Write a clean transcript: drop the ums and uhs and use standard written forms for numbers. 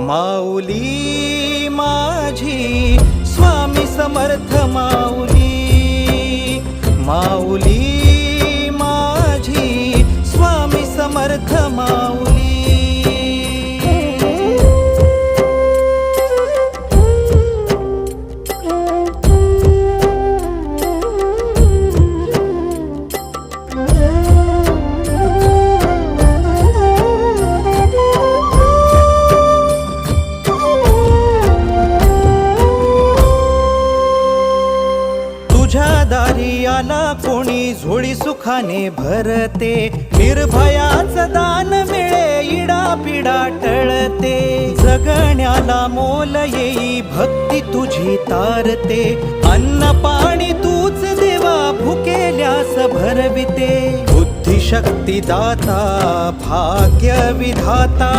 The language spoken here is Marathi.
माऊली माझी स्वामी समर्थ माऊली, माऊली माझी स्वामी समर्थ माऊली। तुझ्या दारी आला कोणी झोळी सुखाने भरते, निर्भयाचं दान मिळे इडा पिडा टळते, जगण्याला मोल येई भक्ती तुझी तारते, अन्न पाणी तूच देवा भुकेल्यास भरविते, बुद्धी शक्ती दाता भाग्य विधाता